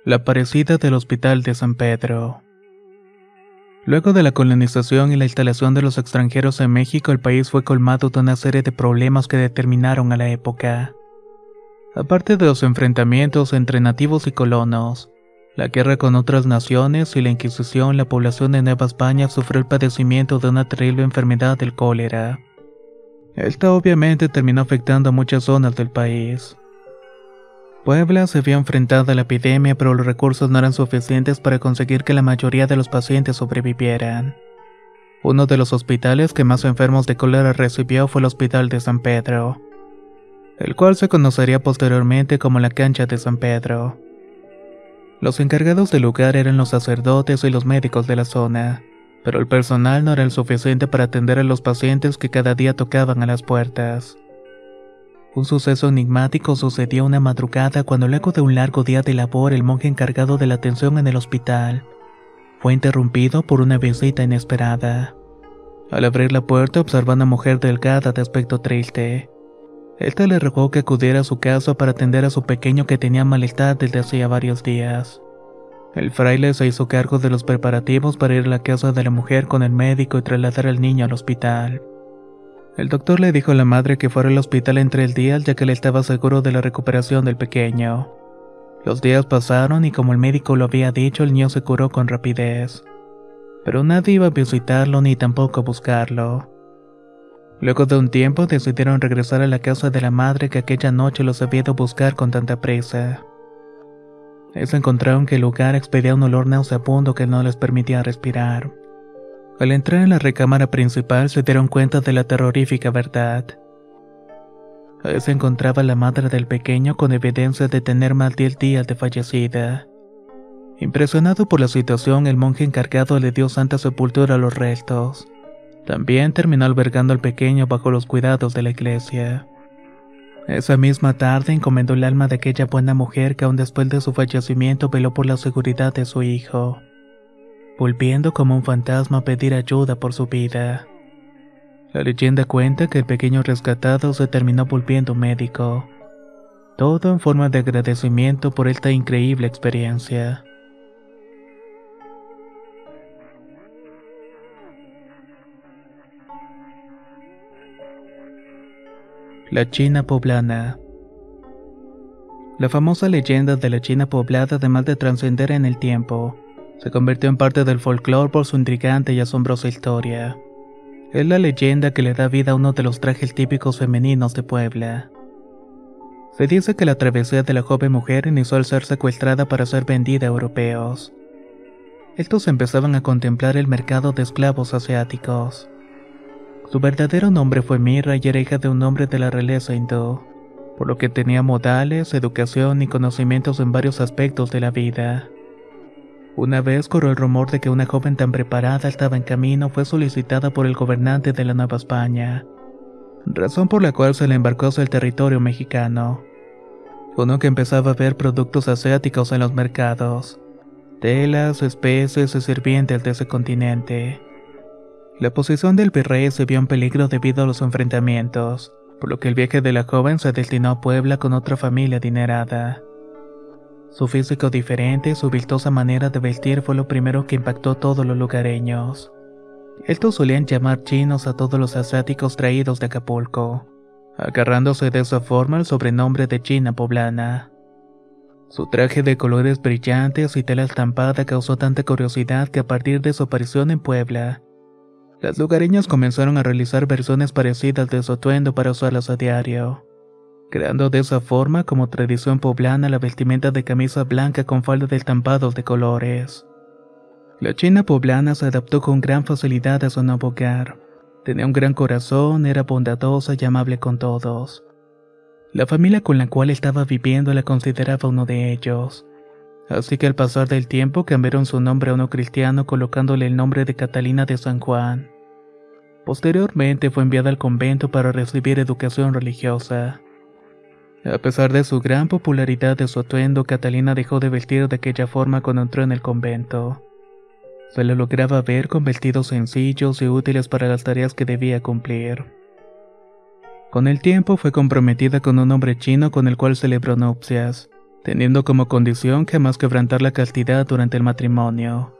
La aparecida del Hospital de San Pedro. Luego de la colonización y la instalación de los extranjeros en México, el país fue colmado de una serie de problemas que determinaron a la época. Aparte de los enfrentamientos entre nativos y colonos, la guerra con otras naciones y la Inquisición, la población de Nueva España sufrió el padecimiento de una terrible enfermedad del cólera. Esta obviamente terminó afectando a muchas zonas del país. Puebla se vio enfrentada a la epidemia, pero los recursos no eran suficientes para conseguir que la mayoría de los pacientes sobrevivieran. Uno de los hospitales que más enfermos de cólera recibió fue el Hospital de San Pedro, el cual se conocería posteriormente como la Cancha de San Pedro. Los encargados del lugar eran los sacerdotes y los médicos de la zona, pero el personal no era el suficiente para atender a los pacientes que cada día tocaban a las puertas. Un suceso enigmático sucedió una madrugada cuando luego de un largo día de labor el monje encargado de la atención en el hospital fue interrumpido por una visita inesperada. Al abrir la puerta observó a una mujer delgada de aspecto triste. Esta le rogó que acudiera a su casa para atender a su pequeño que tenía malestar desde hacía varios días. El fraile se hizo cargo de los preparativos para ir a la casa de la mujer con el médico y trasladar al niño al hospital. El doctor le dijo a la madre que fuera al hospital en 3 días ya que él estaba seguro de la recuperación del pequeño. Los días pasaron y como el médico lo había dicho, el niño se curó con rapidez. Pero nadie iba a visitarlo ni tampoco a buscarlo. Luego de un tiempo decidieron regresar a la casa de la madre que aquella noche los había ido a buscar con tanta prisa. Se encontraron que el lugar expedía un olor nauseabundo que no les permitía respirar. Al entrar en la recámara principal se dieron cuenta de la terrorífica verdad. Ahí se encontraba la madre del pequeño con evidencia de tener más de 10 días de fallecida. Impresionado por la situación, el monje encargado le dio santa sepultura a los restos. También terminó albergando al pequeño bajo los cuidados de la iglesia. Esa misma tarde encomendó el alma de aquella buena mujer que aún después de su fallecimiento veló por la seguridad de su hijo, volviendo como un fantasma a pedir ayuda por su vida. La leyenda cuenta que el pequeño rescatado se terminó volviendo médico. Todo en forma de agradecimiento por esta increíble experiencia. La China Poblana. La famosa leyenda de la China poblada, además de trascender en el tiempo, se convirtió en parte del folclore por su intrigante y asombrosa historia. Es la leyenda que le da vida a uno de los trajes típicos femeninos de Puebla. Se dice que la travesía de la joven mujer inició al ser secuestrada para ser vendida a europeos. Estos empezaban a contemplar el mercado de esclavos asiáticos. Su verdadero nombre fue Mirra y era hija de un hombre de la realeza hindú, por lo que tenía modales, educación y conocimientos en varios aspectos de la vida. Una vez corrió el rumor de que una joven tan preparada estaba en camino, fue solicitada por el gobernante de la Nueva España, razón por la cual se le embarcó hacia el territorio mexicano. Uno que empezaba a ver productos asiáticos en los mercados, telas, especies y sirvientes de ese continente. La posición del virrey se vio en peligro debido a los enfrentamientos, por lo que el viaje de la joven se destinó a Puebla con otra familia adinerada. Su físico diferente y su vistosa manera de vestir fue lo primero que impactó a todos los lugareños. Estos solían llamar chinos a todos los asiáticos traídos de Acapulco, agarrándose de esa forma el sobrenombre de China Poblana. Su traje de colores brillantes y tela estampada causó tanta curiosidad que a partir de su aparición en Puebla, Las lugareñas comenzaron a realizar versiones parecidas de su atuendo para usarlas a diario, creando de esa forma como tradición poblana la vestimenta de camisa blanca con falda de estampados de colores. La china poblana se adaptó con gran facilidad a su nuevo hogar. Tenía un gran corazón, era bondadosa y amable con todos. La familia con la cual estaba viviendo la consideraba uno de ellos. Así que al pasar del tiempo cambiaron su nombre a uno cristiano colocándole el nombre de Catalina de San Juan. Posteriormente fue enviada al convento para recibir educación religiosa. A pesar de su gran popularidad de su atuendo, Catalina dejó de vestir de aquella forma cuando entró en el convento. Se la lograba ver con vestidos sencillos y útiles para las tareas que debía cumplir. Con el tiempo fue comprometida con un hombre chino con el cual celebró nupcias, teniendo como condición jamás quebrantar la castidad durante el matrimonio.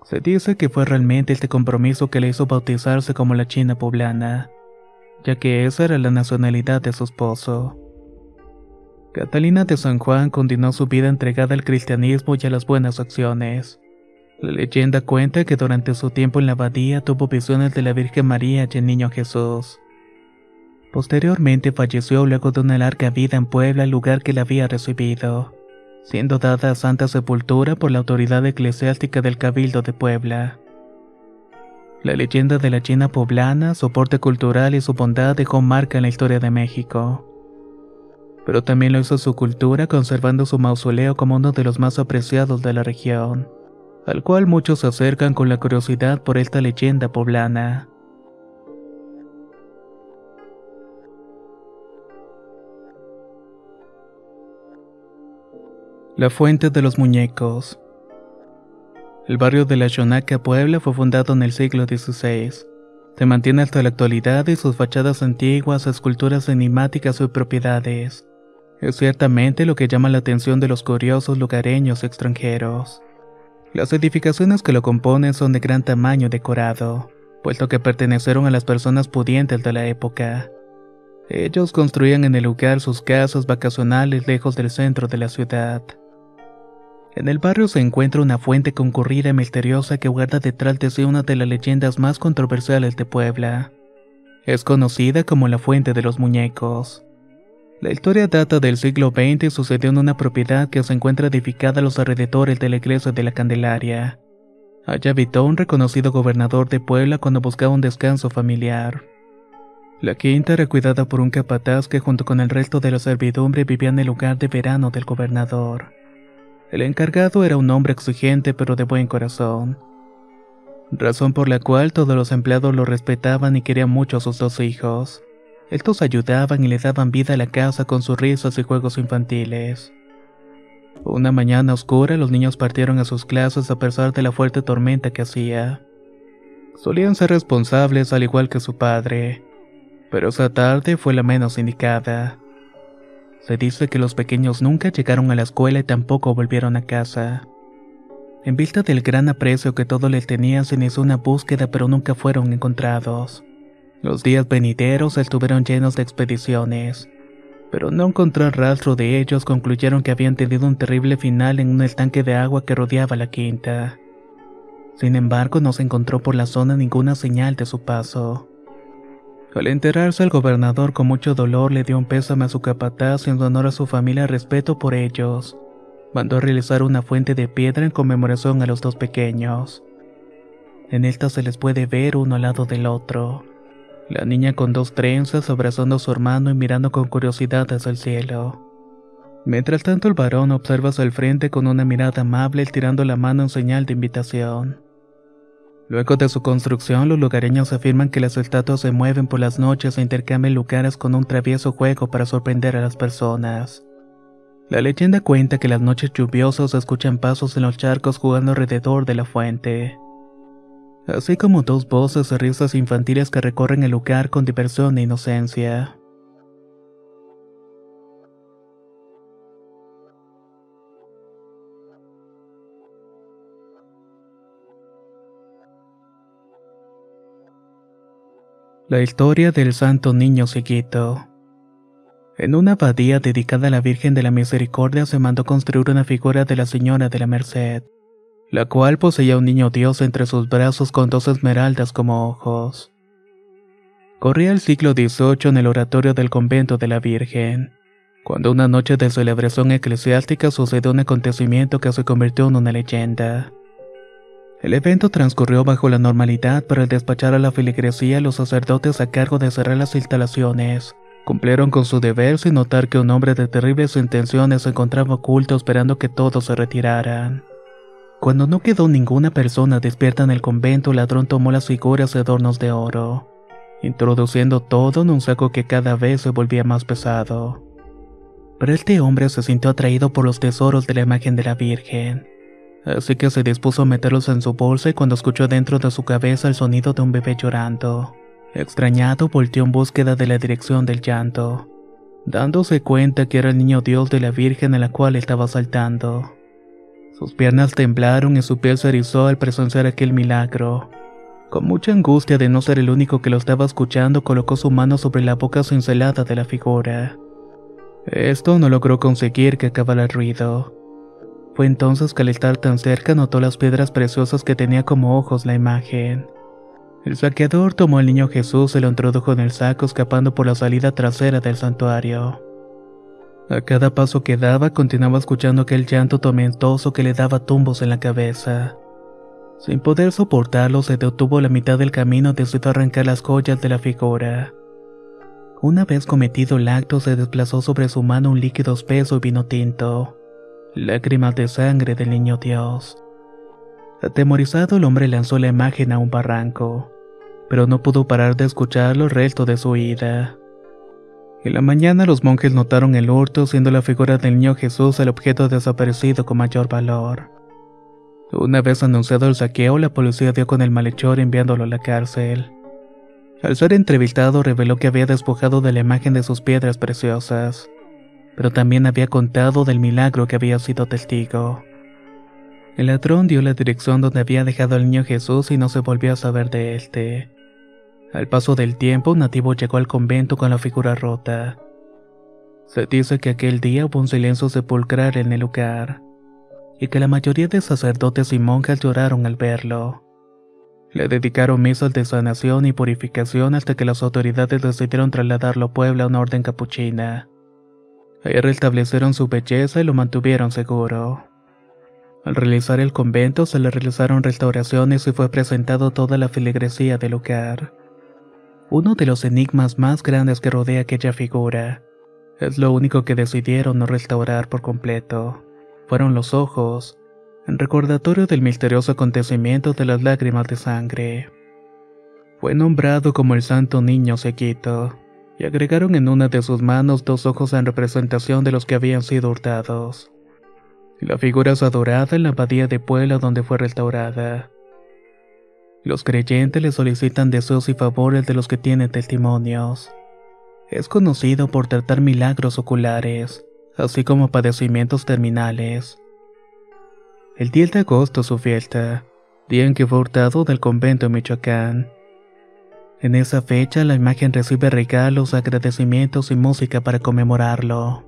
Se dice que fue realmente este compromiso que le hizo bautizarse como la china poblana, ya que esa era la nacionalidad de su esposo. Catalina de San Juan continuó su vida entregada al cristianismo y a las buenas acciones. La leyenda cuenta que durante su tiempo en la abadía tuvo visiones de la Virgen María y el Niño Jesús. Posteriormente falleció luego de una larga vida en Puebla, el lugar que la había recibido, siendo dada a santa sepultura por la autoridad eclesiástica del Cabildo de Puebla. La leyenda de la china poblana, su aporte cultural y su bondad dejó marca en la historia de México. Pero también lo hizo su cultura, conservando su mausoleo como uno de los más apreciados de la región, al cual muchos se acercan con la curiosidad por esta leyenda poblana. La Fuente de los Muñecos. El barrio de La Xonaca, Puebla, fue fundado en el siglo XVI. Se mantiene hasta la actualidad y sus fachadas antiguas, esculturas enigmáticas y propiedades. Es ciertamente lo que llama la atención de los curiosos lugareños extranjeros. Las edificaciones que lo componen son de gran tamaño y decorado, puesto que pertenecieron a las personas pudientes de la época. Ellos construían en el lugar sus casas vacacionales lejos del centro de la ciudad. En el barrio se encuentra una fuente concurrida y misteriosa que guarda detrás de sí una de las leyendas más controversiales de Puebla. Es conocida como la Fuente de los Muñecos. La historia data del siglo XX y sucedió en una propiedad que se encuentra edificada a los alrededores de la iglesia de la Candelaria. Allí habitó un reconocido gobernador de Puebla cuando buscaba un descanso familiar. La quinta era cuidada por un capataz que junto con el resto de la servidumbre vivía en el lugar de verano del gobernador. El encargado era un hombre exigente pero de buen corazón, razón por la cual todos los empleados lo respetaban y querían mucho a sus dos hijos. Estos ayudaban y le daban vida a la casa con sus risas y juegos infantiles. Una mañana oscura los niños partieron a sus clases a pesar de la fuerte tormenta que hacía. Solían ser responsables al igual que su padre, pero esa tarde fue la menos indicada. Se dice que los pequeños nunca llegaron a la escuela y tampoco volvieron a casa. En vista del gran aprecio que todos les tenían, se inició una búsqueda pero nunca fueron encontrados. Los días venideros estuvieron llenos de expediciones, pero no encontrar rastro de ellos. Concluyeron que habían tenido un terrible final en un estanque de agua que rodeaba la quinta. Sin embargo, no se encontró por la zona ninguna señal de su paso. Al enterarse, el gobernador con mucho dolor le dio un pésame a su capataz y en honor a su familia y respeto por ellos, mandó a realizar una fuente de piedra en conmemoración a los dos pequeños. En esta se les puede ver uno al lado del otro. La niña con dos trenzas abrazando a su hermano y mirando con curiosidad hacia el cielo. Mientras tanto, el varón observa hacia el frente con una mirada amable, estirando la mano en señal de invitación. Luego de su construcción, los lugareños afirman que las estatuas se mueven por las noches e intercambian lugares con un travieso juego para sorprender a las personas. La leyenda cuenta que las noches lluviosas se escuchan pasos en los charcos jugando alrededor de la fuente, así como dos voces y risas infantiles que recorren el lugar con diversión e inocencia. La historia del Santo Niño Cieguito. En una abadía dedicada a la Virgen de la Misericordia se mandó construir una figura de la Señora de la Merced. la cual poseía un niño Dios entre sus brazos con 2 esmeraldas como ojos. Corría el siglo XVIII en el oratorio del convento de la Virgen, cuando una noche de celebración eclesiástica sucedió un acontecimiento que se convirtió en una leyenda. El evento transcurrió bajo la normalidad, pero al despachar a la feligresía, los sacerdotes a cargo de cerrar las instalaciones cumplieron con su deber sin notar que un hombre de terribles intenciones se encontraba oculto esperando que todos se retiraran. Cuando no quedó ninguna persona despierta en el convento, el ladrón tomó las figuras y adornos de oro, introduciendo todo en un saco que cada vez se volvía más pesado. Pero este hombre se sintió atraído por los tesoros de la imagen de la Virgen, así que se dispuso a meterlos en su bolsa y cuando escuchó dentro de su cabeza el sonido de un bebé llorando, extrañado volteó en búsqueda de la dirección del llanto, dándose cuenta que era el niño Dios de la Virgen a la cual estaba saltando. Sus piernas temblaron y su piel se erizó al presenciar aquel milagro. Con mucha angustia de no ser el único que lo estaba escuchando, colocó su mano sobre la boca cincelada de la figura. Esto no logró conseguir que acabara el ruido. Fue entonces que al estar tan cerca notó las piedras preciosas que tenía como ojos la imagen. El saqueador tomó al niño Jesús y lo introdujo en el saco escapando por la salida trasera del santuario. A cada paso que daba continuaba escuchando aquel llanto tormentoso que le daba tumbos en la cabeza. Sin poder soportarlo, se detuvo a la mitad del camino y decidió arrancar las joyas de la figura. Una vez cometido el acto, se desplazó sobre su mano un líquido espeso y vino tinto, lágrimas de sangre del niño Dios. Atemorizado, el hombre lanzó la imagen a un barranco, pero no pudo parar de escucharlo el resto de su ida. En la mañana los monjes notaron el hurto, siendo la figura del niño Jesús el objeto desaparecido con mayor valor. Una vez anunciado el saqueo, la policía dio con el malhechor enviándolo a la cárcel. Al ser entrevistado reveló que había despojado de la imagen de sus piedras preciosas, pero también había contado del milagro que había sido testigo. El ladrón dio la dirección donde había dejado al niño Jesús y no se volvió a saber de él. Al paso del tiempo, un nativo llegó al convento con la figura rota. Se dice que aquel día hubo un silencio sepulcral en el lugar, y que la mayoría de sacerdotes y monjas lloraron al verlo. Le dedicaron misas de sanación y purificación hasta que las autoridades decidieron trasladarlo a Puebla a una orden capuchina. Ahí restablecieron su belleza y lo mantuvieron seguro. Al realizar el convento se le realizaron restauraciones y fue presentado toda la feligresía del lugar. Uno de los enigmas más grandes que rodea aquella figura es lo único que decidieron no restaurar por completo. Fueron los ojos, en recordatorio del misterioso acontecimiento de las lágrimas de sangre. Fue nombrado como el Santo Niño Ceguito, y agregaron en una de sus manos 2 ojos en representación de los que habían sido hurtados. La figura es adorada en la abadía de Puebla donde fue restaurada. Los creyentes le solicitan deseos y favores de los que tienen testimonios. Es conocido por tratar milagros oculares, así como padecimientos terminales. El 10 de agosto es su fiesta, día en que fue hurtado del convento en Michoacán. En esa fecha la imagen recibe regalos, agradecimientos y música para conmemorarlo.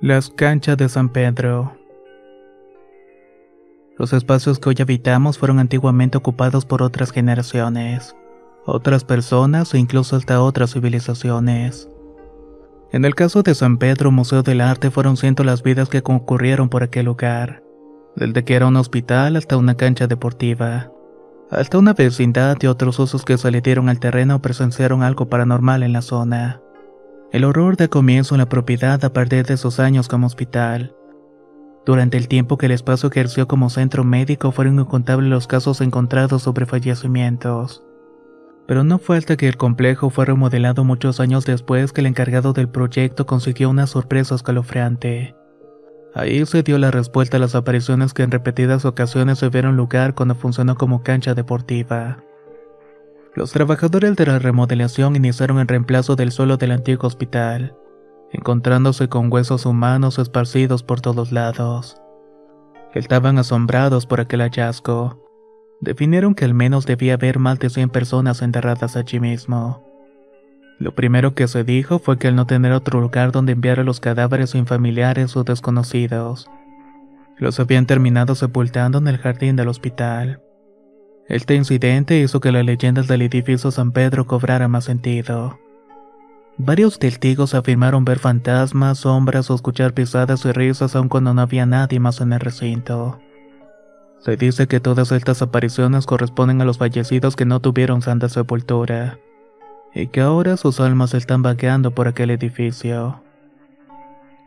Las canchas de San Pedro. Los espacios que hoy habitamos fueron antiguamente ocupados por otras generaciones, otras personas e incluso hasta otras civilizaciones. En el caso de San Pedro Museo del Arte fueron cientos las vidas que concurrieron por aquel lugar, desde que era un hospital hasta una cancha deportiva, hasta una vecindad y otros usos que se le dieron al terreno o presenciaron algo paranormal en la zona. El horror da comienzo en la propiedad a partir de sus años como hospital. Durante el tiempo que el espacio ejerció como centro médico fueron incontables los casos encontrados sobre fallecimientos. Pero no fue hasta que el complejo fue remodelado muchos años después que el encargado del proyecto consiguió una sorpresa escalofriante. Ahí se dio la respuesta a las apariciones que en repetidas ocasiones se vieron lugar cuando funcionó como cancha deportiva. Los trabajadores de la remodelación iniciaron el reemplazo del suelo del antiguo hospital, encontrándose con huesos humanos esparcidos por todos lados. Estaban asombrados por aquel hallazgo, Definieron que al menos debía haber más de 100 personas enterradas allí mismo. Lo primero que se dijo fue que al no tener otro lugar donde enviar a los cadáveres sin familiares o desconocidos, los habían terminado sepultando en el jardín del hospital. Este incidente hizo que las leyendas del edificio San Pedro cobrara más sentido. Varios testigos afirmaron ver fantasmas, sombras o escuchar pisadas y risas aun cuando no había nadie más en el recinto. Se dice que todas estas apariciones corresponden a los fallecidos que no tuvieron santa sepultura, y que ahora sus almas están vagueando por aquel edificio.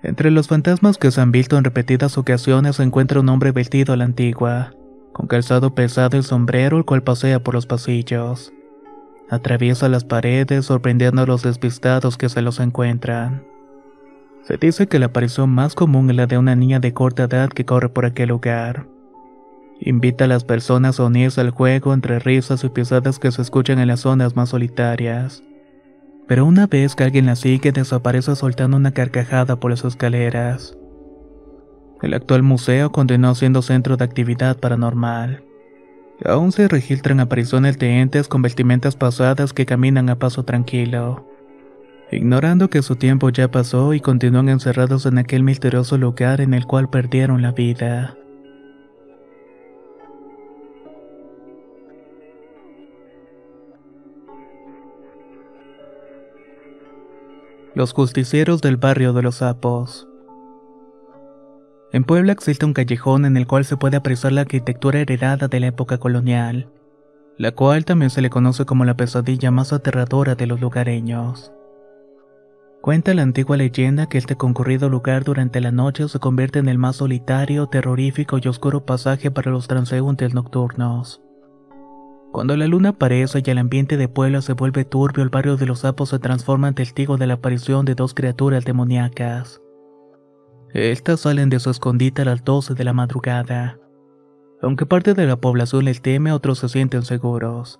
Entre los fantasmas que se han visto en repetidas ocasiones se encuentra un hombre vestido a la antigua, con calzado pesado y sombrero, el cual pasea por los pasillos. Atraviesa las paredes sorprendiendo a los despistados que se los encuentran. Se dice que la aparición más común es la de una niña de corta edad que corre por aquel lugar. Invita a las personas a unirse al juego entre risas y pisadas que se escuchan en las zonas más solitarias. Pero una vez que alguien la sigue, desaparece soltando una carcajada por las escaleras. El actual museo continuó siendo centro de actividad paranormal. Aún se registran apariciones de entes con vestimentas pasadas que caminan a paso tranquilo, ignorando que su tiempo ya pasó y continúan encerrados en aquel misterioso lugar en el cual perdieron la vida. Los justicieros del barrio de los Sapos. En Puebla existe un callejón en el cual se puede apreciar la arquitectura heredada de la época colonial, la cual también se le conoce como la pesadilla más aterradora de los lugareños. Cuenta la antigua leyenda que este concurrido lugar durante la noche se convierte en el más solitario, terrorífico y oscuro pasaje para los transeúntes nocturnos. Cuando la luna aparece y el ambiente de Puebla se vuelve turbio, el barrio de los Sapos se transforma en testigo de la aparición de dos criaturas demoníacas. Estas salen de su escondite a las 12 de la madrugada. Aunque parte de la población les teme, otros se sienten seguros,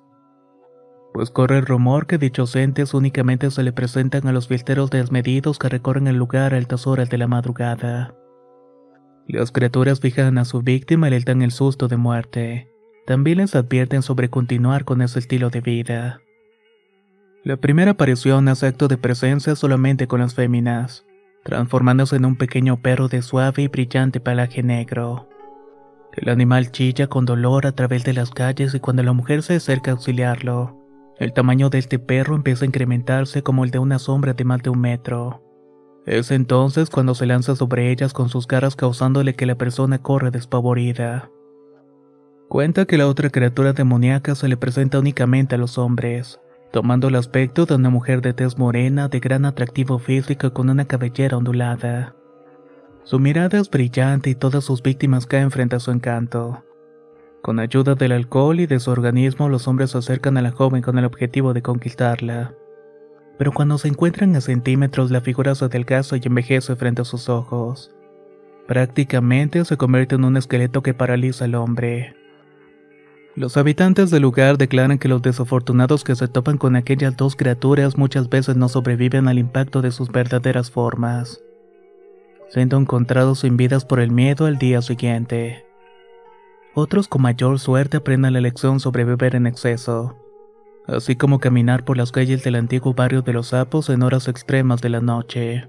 pues corre el rumor que dichos entes únicamente se le presentan a los fiesteros desmedidos que recorren el lugar a altas horas de la madrugada. Las criaturas fijan a su víctima y le dan el susto de muerte. También les advierten sobre continuar con ese estilo de vida. La primera aparición hace acto de presencia solamente con las féminas, transformándose en un pequeño perro de suave y brillante pelaje negro. El animal chilla con dolor a través de las calles y cuando la mujer se acerca a auxiliarlo, el tamaño de este perro empieza a incrementarse como el de una sombra de más de 1 metro. Es entonces cuando se lanza sobre ellas con sus garras causándole que la persona corre despavorida. Cuenta que la otra criatura demoníaca se le presenta únicamente a los hombres, tomando el aspecto de una mujer de tez morena, de gran atractivo físico con una cabellera ondulada. Su mirada es brillante y todas sus víctimas caen frente a su encanto. Con ayuda del alcohol y de su organismo, los hombres se acercan a la joven con el objetivo de conquistarla. Pero cuando se encuentran a centímetros, la figura se adelgaza y envejece frente a sus ojos. Prácticamente se convierte en un esqueleto que paraliza al hombre. Los habitantes del lugar declaran que los desafortunados que se topan con aquellas dos criaturas muchas veces no sobreviven al impacto de sus verdaderas formas, siendo encontrados sin vidas por el miedo al día siguiente. Otros con mayor suerte aprenden la lección sobre beber en exceso, así como caminar por las calles del antiguo barrio de los Sapos en horas extremas de la noche.